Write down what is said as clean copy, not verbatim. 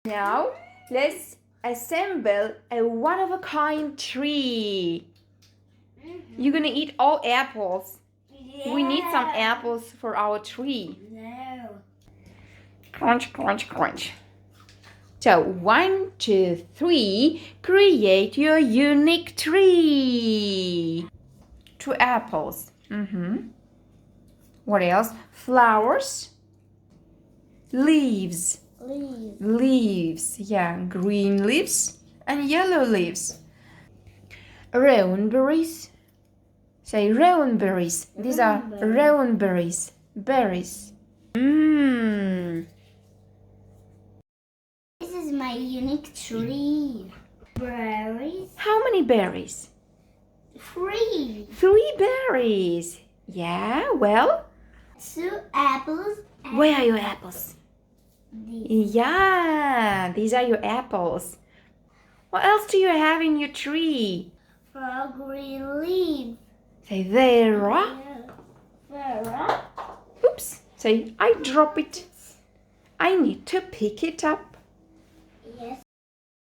Now, let's assemble a one-of-a-kind tree. You're gonna eat all apples. Yeah. We need some apples for our tree. No. Crunch, crunch, crunch. So, 1, 2, 3, create your unique tree. 2 apples. What else? Flowers. Leaves. Leaves. Yeah, green leaves and yellow leaves. Rowan berries. Say rowan berries. These are rowan berries. Berries. This is my unique tree. Berries. How many berries? 3. 3 berries. Yeah, well, 2 apples. where are your apples? These. Yeah, these are your apples. What else do you have in your tree? 4 green leaves. Say there. Yeah. Oops. Say I drop it. I need to pick it up.